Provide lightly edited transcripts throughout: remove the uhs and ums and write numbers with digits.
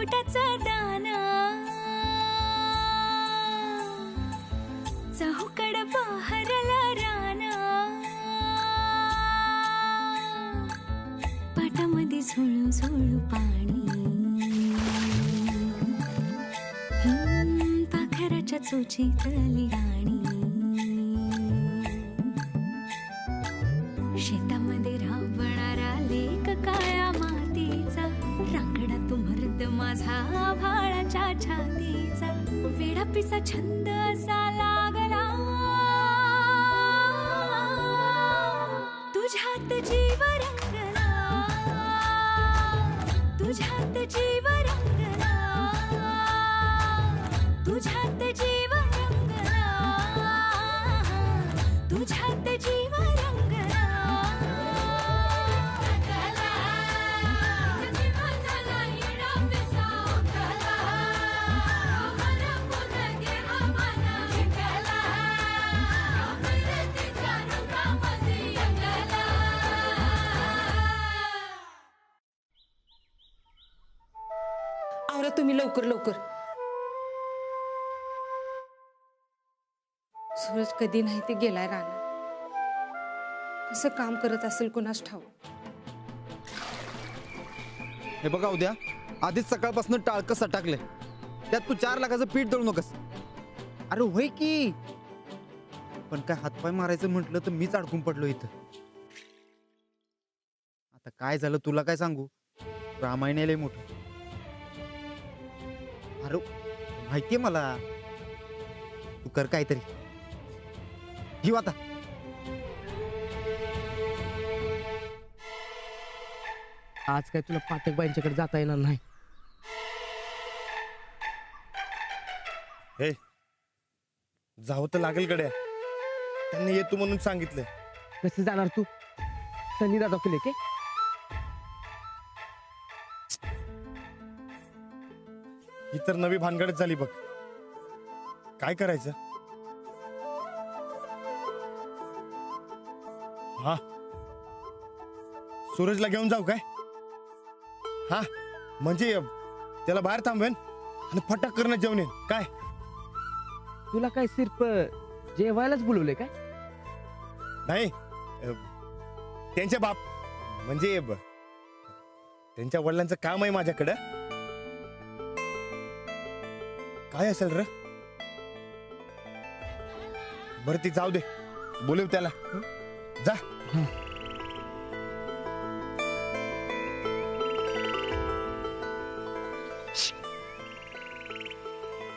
मुकुटाचा दाना चहूकड बहरला राना पाटामध्ये झुळू झुळू पाणी पाखराच्या चोचीतली गाणी शेतामध्ये राबणारा लेक काळ्या मातीचा रांगडा तू मर्द माझा भाळाच्या छातीचा वेडा पिसा छंद असा लागला तुझ्यात जीव रंगला तुझ्यात जीव रंगला तुझ्यात जीव रंगला तुझ्यात जीव रंगला आवरा तुम्ही लवकर लवकर. सूरज कधी नाही ते गेलाय रानात. कसं काम करत असेल कोणास ठाऊक. हे बघा उद्या आधीच सकाळपासून टाळकं सटाकले त्यात तू 4 लाखाचं पीठ दळू नकस. अरे होय की पण काय हातपाय मारायचं म्हटलं तर मीच अडकून पडलो इथं. आता काय झालं तुला काय सांगू. रामायण लय मोठं. अरे माहितीये मला. तू कर काहीतरी घेऊ आता. आज काय तुला पाठकबाईंच्याकडे जाता येणार नाही. हे जावं तर लागेल गड्या. त्यांनी येतो म्हणून सांगितलंय. कसं जाणार तू. सनी दादा तुले के ही तर नवी भानगडच झाली बघ. काय करायचं. हा सूरजला घेऊन जाऊ काय. हा म्हणजे त्याला बाहेर थांबवेन आणि फटाक करणं जेवण येईन काय. तुला काय सिर्फ जेवायलाच बोलवले काय. नाही त्यांच्या बाप म्हणजे त्यांच्या वडिलांचं काम आहे माझ्याकडं. काय असेल र. बरं ती जाऊ दे बोलव त्याला. जा.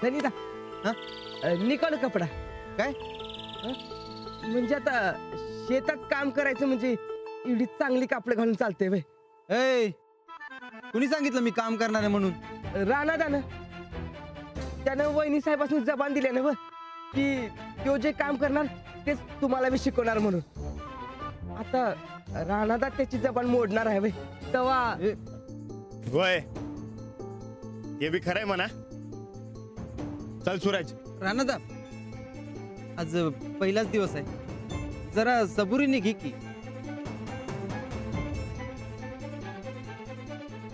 सनीदा निकाल कपडा काय म्हणजे आता शेतात काम करायचं म्हणजे एवढी चांगली कापड घालून चालते वे. ए कुणी सांगितलं मी काम करणार आहे म्हणून. राणा दाना त्यानं वहिनी साहेबांनी जबान दिल्या ना की तो जे काम करणार तेच तुम्हाला बी शिकवणार म्हणून. आता राणादा त्याची जबान मोडणार आहे तेव्हा. होय हे बी खरंय म्हणा. चल सूरज. राणादा आज पहिलाच दिवस आहे. जरा सबुरीने घे की.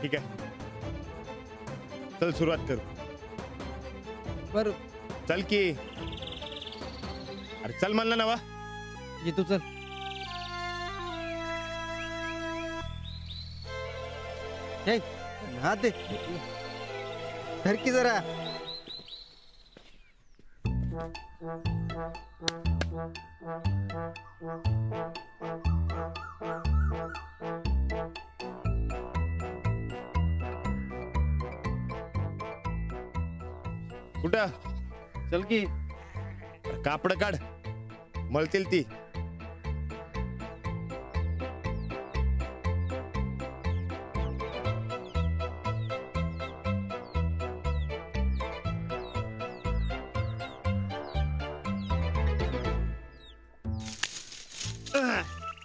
ठीक आहे चल सुरुवात करू. बर चल की. अरे चल म्हणलं नवा. येतो चल. हे हात दे. धर की जरा. कुठं. चल की. कापड काढ मळतील ती.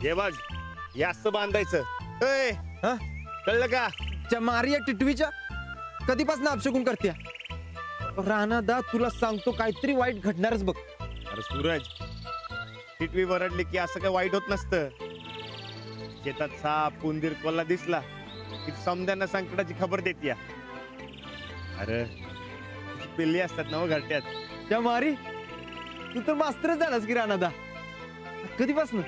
हे बघ हे असं बांधायचं. ए, हा? कळलं का. त्या मारिया टिटवीच्या कधीपासून अपशगुन करते. राणादा तुला सांगतो काहीतरी वाईट घडणारच बघ. अरे सूरज टिटवी वरडली की असं काय वाईट होत नसतं. शेतात साप उंदीर कोल्हा दिसला की समद्यांना संकटाची खबर देतीया. अरे पिल्ली असतात ना हो घरट्यात. त्या मारी तू तर मास्तरच झालास की राणादा. कधीपासून?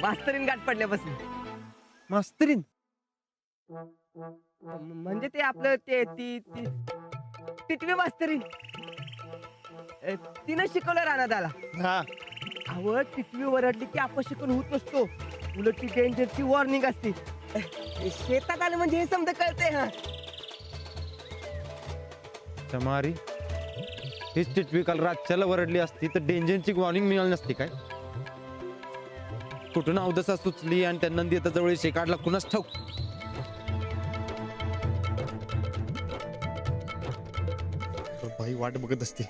मास्तरीन गाठ पडल्यापासून. मास्तरीन? म्हणजे ते आपलं ते ती ती टिटवी मास्तरीन. तिनं शिकवलं राणादाला. हा अहो टिटवी वरडली की अपशकन होत नसतो, उलट ती डेंजरची वॉर्निंग असते. शेतात आलं म्हणजे हे समजा कळते. हा त्या मारी हीच टिटवी काल रातच्याला वरडली असती तर डेंजरची वॉर्निंग मिळाली नसती काय? कुठून अवदसा सुचली आणि त्या नंदी आता जवळ शेकाडला कुणाच ठाऊक. बाई वाट बघत असते.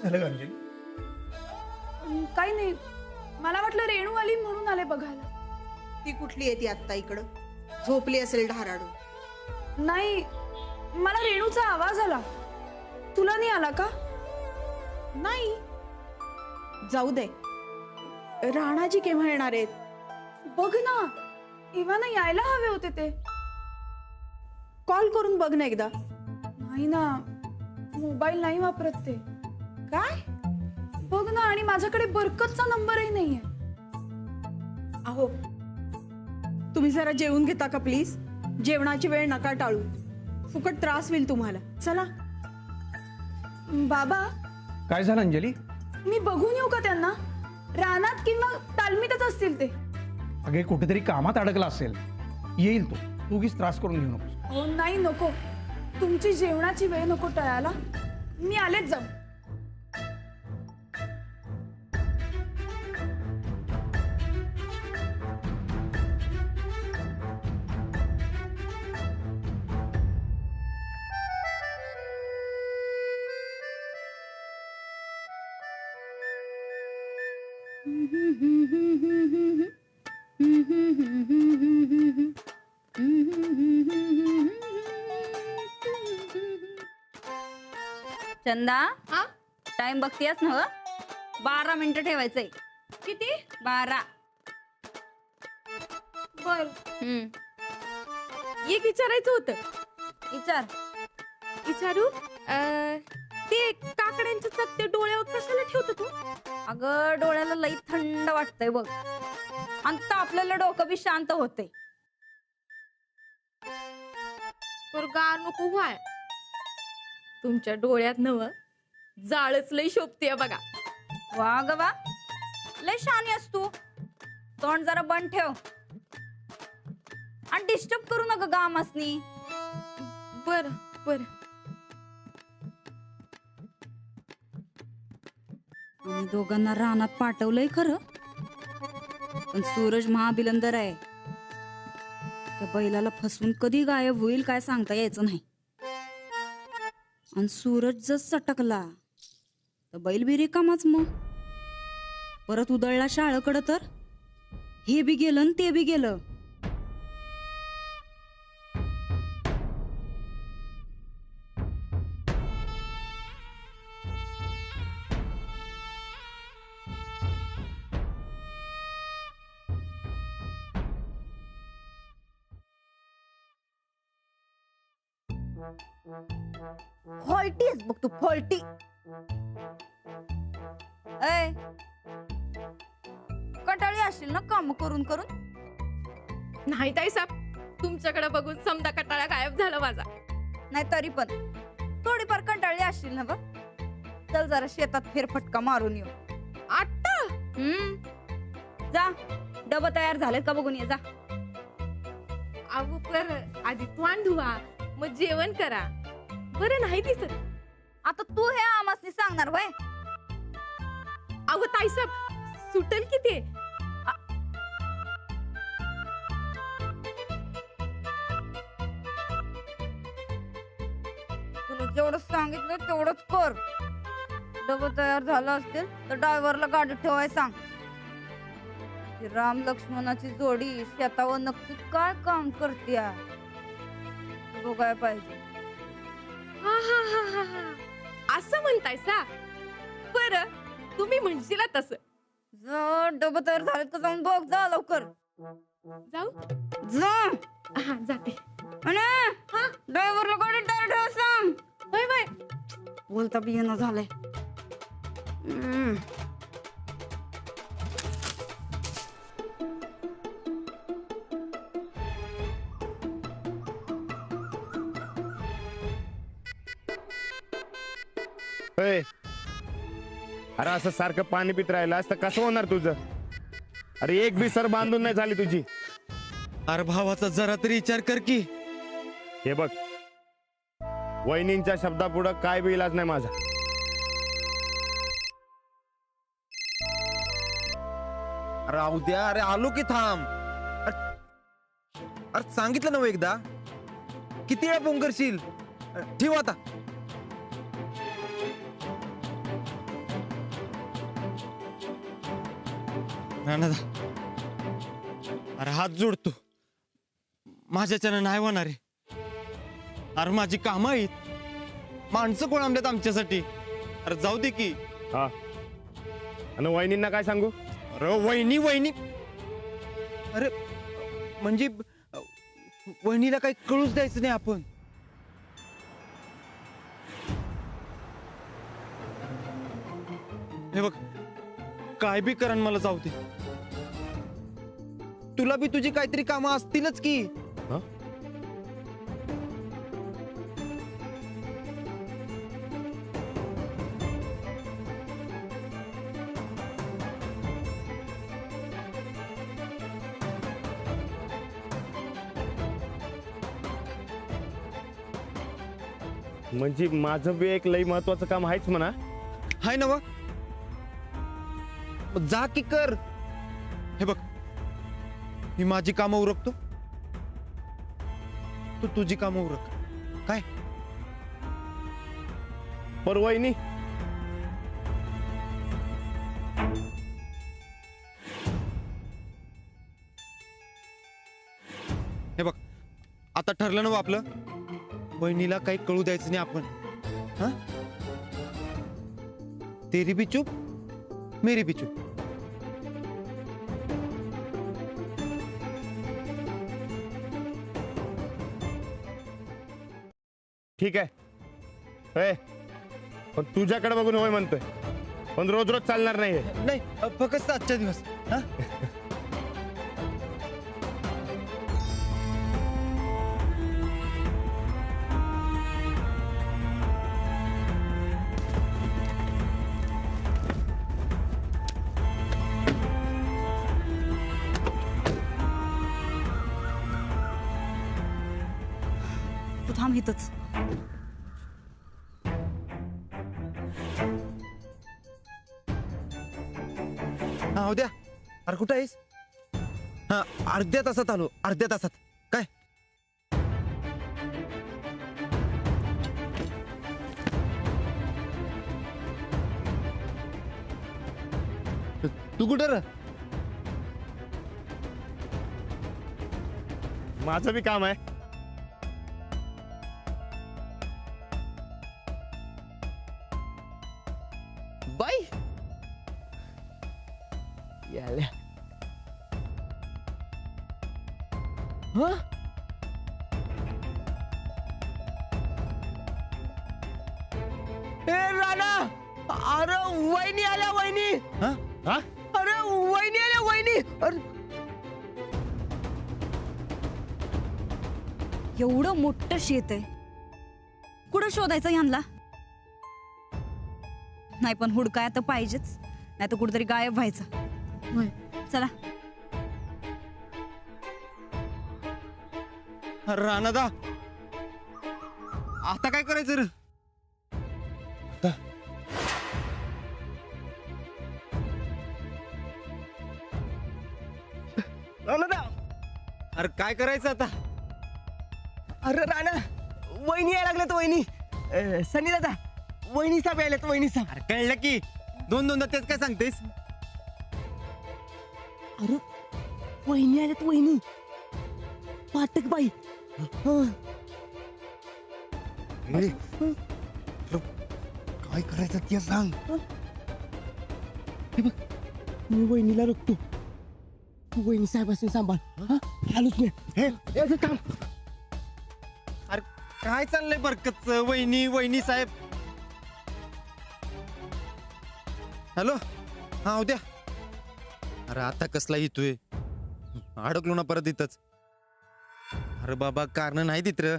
झालं का अंजली? काही नाही, मला वाटलं रेणू आली म्हणून आले बघायला. ती कुठली येते आत्ता इकडं? झोपली असेल ढाराडून. नाही, मला रेणूचा आवाज आला. तुला नाही आला का? नाही, जाऊ दे. राणाजी केव्हा येणार आहेत? बघ ना, इवाना यायला हवे होते ते. कॉल करून बघ ना एकदा. नाही ना, मोबाईल नाही वापरत ते. काय? बघ ना, आणि माझ्याकडे बरकतचा नंबरही नाहीये. अहो, तुम्ही जरा जेवून घेता का प्लीज? जेवणाची वेळ नका टाळू, फुकट त्रास होईल तुम्हाला. चला. बाबा, काय झालं अंजली? मी बघून येऊ का त्यांना? रानात किंवा तालमीतच असतील ते. अगे कुठेतरी कामात अडकला असेल, येईल तो. तू उगीच त्रास करून घेऊ नकोस. हो नाही, नको. तुमची जेवणाची वेळ नको टळायला. मी आलेच जाऊ. चंदा, टाइम बघतीयस ना? 12 मिनिटं ठेवायचंय. किती? 12. बर, एक विचारायचं होतं. विचार. विचारू? ते काकड्यांचे चकते डोळ्यावर कशाला ठेवतो तू? अगं, डोळ्याला लई थंड वाटतंय बघ, आणि आपल्याला डोकं बी शांत होते. पर गार नको व्हाय. तुमच्या डोळ्यात नव जाळच लई शोभते बघा. वा ग वा, लय शानी आहेस तू. तोंड जरा बंद ठेव आणि डिस्टर्ब करू नका गामासनी. बर बर. आम्ही दोघांना रानात पाठवलंय खरं, पण सूरज महाबिलंदर आहे. त्या बैलाला फसवून कधी गायब होईल काय सांगता यायचं नाही. आणि सूरज जर सटकला तर बैल बी रिकामाच. मग परत उदळला शाळेकडं तर हे बी गेलं आणि ते बी गेलं. फॉल्टी आहेस बघ तू, फॉल्टी. ऐ, कंटाळी असशील ना काम करून करून. नाही ताईसाहेब, तुमच्याकडे बघून समजा कटाळा गायब झाला माझा. नाही तरी पण थोडीफार कंटाळली असशील ना बघ. चल जरा शेतात फेरफटका मारून येऊ. आता जा, डबं तयार झालेत का बघून ये जा. अगो पर आधी तोंड धुवा, मग जेवण करा. बरं नाही दिसत. आता तू हे आमासनी सांगणार वय? अगो ताईसाहेब, सुटल की ते. तुला जेवढं सांगितलं तेवढंच कर. डबं तयार झालं असतील तर ड्रायव्हरला गाडी ठेवाय सांग. ती राम लक्ष्मणाची जोडी शेतावर नक्की काय काम करते बघाय पाहिजे. हा हा हा हा हा, असं म्हणतायसा? बरं, तुम्ही म्हणशीला तसं. जर डबं तयार झालेत का जाऊन बघ, जा लवकर. जाऊ? जा. हा, जाते. आणि ड्रायव्हरला गाडी तयार ठेवाय सांग. होय होय. बोलता बी येणं झालंय. अरे असं सारखं पाणी पित राहिलं असतं कसं होणार तुझं? अरे एक बी सर बांधून नाही झाली तुझी. अरे भावाचा जरा तरी विचार कर की. हे बघ, वहिनींच्या शब्दापुढं काय बी इलाज नाही माझा. अरे उद्या, अरे आलो की थांब. अरे सांगितलं ना हो एकदा, किती वेळा फोन करशील? ठेव आता. अरे हात जोडतो, माझ्याच्यानं नाही होणार आहे. अरे माझी कामं आहेत, माणसं कोण आमल्यात आमच्यासाठी. अरे जाऊ दे की. हा, आणि वहिनींना काय सांगू? अरे वहिनी वहिनी, अरे म्हणजे वहिनीला काही कळूच द्यायचं नाही आपण. हे बघ, काय बी करण मला जाऊ दे. तुला बी तुझी काहीतरी कामं असतीलच की. हा? म्हणजे माझं बी एक लई महत्वाचं काम आहेच म्हणा. हाय ना, जा की कर. हे बघ, मी माझी कामं उरकतो, तू तुझी कामं उरक. काय पर वहिनी, हे बघ, आता ठरलं ना हो आपलं, बहिणीला काही कळू द्यायचं नाही आपण. हा, तेरी भी चूप मेरी भी चूप. ठीक आहे. ए, पण तुझ्याकडे बघून होय म्हणतोय, पण रोज रोज चालणार नाही हे. नाही, फक्त आजच्या दिवस. हा, तू थांब इथंच. हा उद्या. अरे कुठं आहेस? हा, अर्ध्या तासात आलो, अर्ध्या तासात. काय तू कुठं र? माझं बी काम आहे. बाई याल्या. राणा, अरे वहिनी आल्या वहिनी. हा? हा? अरे वहिनी आल्या वहिनी. अरे एवढं मोठं शेत आहे, कुठं शोधायचं यांना? नाही पण हुडकाय तर पाहिजेच, नाही तर कुठेतरी गायब व्हायचं. होय. चला. राणादा, आता काय करायचं रे? राणा, अरे काय करायचं आता? अरे राणा, वहिनी यायला लागल्यात वहिनी. सनी दादा, वहिनी साहेब यायल्यात, वहिनी साहेब. अरे कळलं की दोनदा तेच काय सांगतेस? अरे वहिनी आल्यात वहिनी. पाटक बाई. काय करायचं ते सांग. मी वहिनीला रोखतो, तू वहिनी साहेबांनी सांभाळ. आलोच मी. हे थांब. अरे काय चाललंय बरकतच? वहिनी साहेब. हॅलो, हा उद्या. अरे आता कसला येतोय? अडकलो ना परत इथंच. अरे बाबा, कारण नाही तिथं.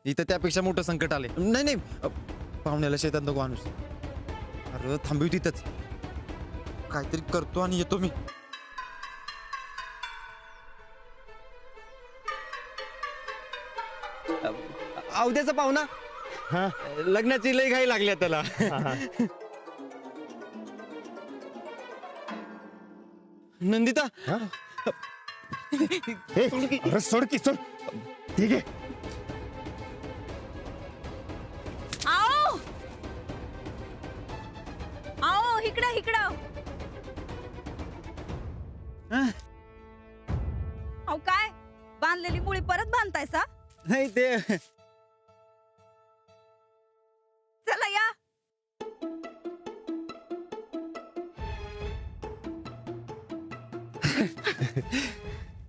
इथं त्यापेक्षा मोठं संकट आले. नाही पाहुण्याला शेतात नको आणूस. अरे थांबू तिथंच, काहीतरी करतो आणि येतो मी. अवद्याचा पाहुणा. हा? लग्नाची लई घाई लागली त्याला. नंदिता. अरे सोड की, सोड. ठीक आहे. आओ आओ, इकडं. अहो काय, बांधलेली मुळी परत बांधतायसा? नाही ते चला या.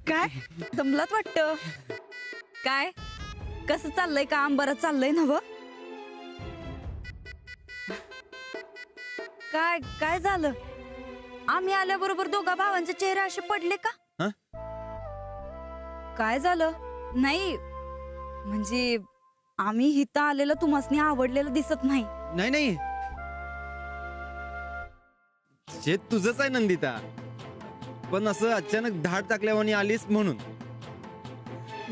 काय दमलात वाटतं? काय कसं चाललंय काम? बरं चाललंय ना? काय झालं? आम्ही आल्याबरोबर दोघा भावांचे चेहरे असे पडले का? हं? काय झालं? नाही म्हणजे आम्ही इथं आलेलं तुम्हासनी आवडलेलं दिसत नाही. नाही शेत तुझंच आहे नंदिता, पण असं अचानक धाड टाकल्यावानी आलीस म्हणून.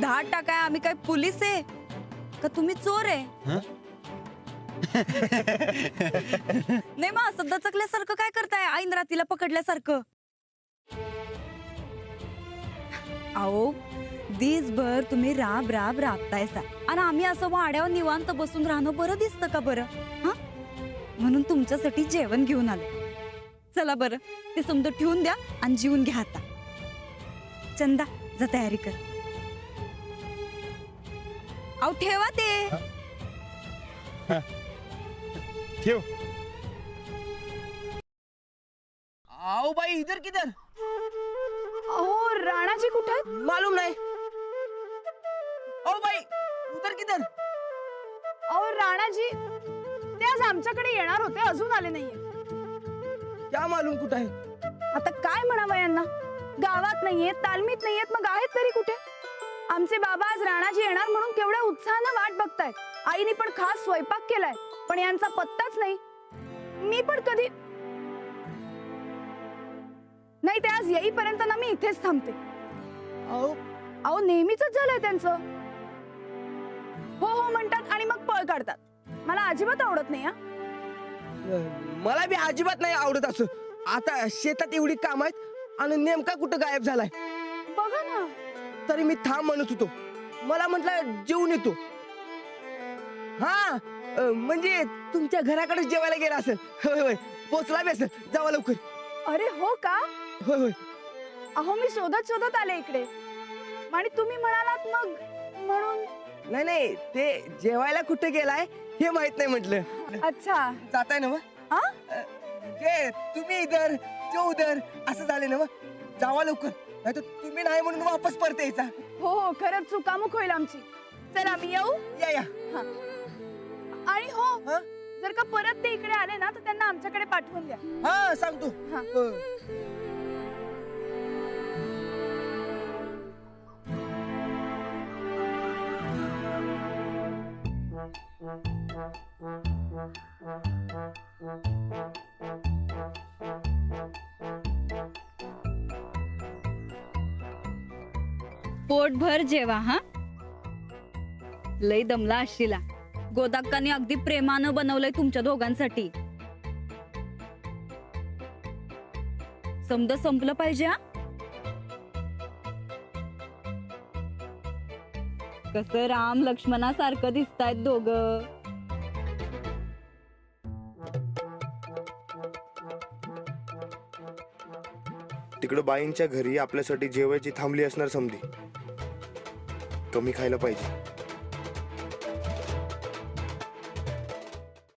धाड टाकाय आम्ही काय पोलीस आहे का? तुम्ही चोर आहे? नाही मग असं दचकल्यासारखं काय करताय? ऐन रातीला पकडल्यासारखं. अहो दिसभर तुम्ही राबतायसा आणि आम्ही असं वाड्यावर निवांत बसून राहणं बरं दिसतं का बरं? हा, म्हणून तुमच्यासाठी जेवण घेऊन आलो. चला बरं, ते समजा ठेवून द्या आणि जेवून घ्या. आता चंदा जा तयारी कर. अहो ठेवा ते. ठेव. आओ बाई, इधर किधर? अहो राणाजी कुठे आहेत? मालूम नाही. ओ बाई, उधर किधर? अहो राणाजी ते आज आमच्याकडे येणार होते, अजून आले नाहीये. क्या मालूम कुठं आहे? आता काय म्हणावं यांना? गावात नाहीयेत, तालमीत नाहीयेत, मग आहेत तरी कुठे? आमचे बाबा आज राणाजी येणार म्हणून केवढ्या उत्साहानं वाट बघतायत. आईने पण खास स्वयंपाक केलाय, पण यांचा पत्ताच नाही. मी पण कधी नाही, ते आज येईपर्यंत ना मी इथेच थांबते. अहो नेहमीच झालंय त्यांचं. हो म्हणतात आणि मग पळ काढतात. मला अजिबात आवडत नाही. मला बी अजिबात नाही आवडत असं. आता शेतात एवढी काम आहेत आणि नेमका कुठं गायब झालाय बघा ना. तरी मी थांब म्हणत होतो. मला म्हटलं जेवून येतो. हा म्हणजे तुमच्या घराकडे जेवायला गेला असेल. होय पोचला बी असेल. जावा लवकर. अरे हो का? होय. अहो मी शोधत आले इकडे आणि तुम्ही म्हणालात मग म्हणून. नाही ते जेवायला कुठे गेलाय हे माहित नाही म्हटलं. अच्छा, जाताय ना? जे तुम्ही इधर जो उधर असं झाले ना. जावा लवकर, नाही तर तुम्ही नाही म्हणून वापस परत यायचा. हो खरंच चुकामुक होईल आमची. चला मी येऊ. या. आणि हो जर का परत ते इकडे आले ना तर त्यांना आमच्याकडे पाठवून द्या. हा सांगतो. हा. हो. पोटभर जेवा हा. लई दमला असशीला. गोदाक्कानी अगदी प्रेमानं बनवलंय तुमच्या दोघांसाठी. समद संपलं पाहिजे हा. कसं राम लक्ष्मणासारखं दिसतायत दोघं. तिकडं बाईंच्या घरी आपल्यासाठी जेवायची थांबली असणार समधी. कमी खायला पाहिजे.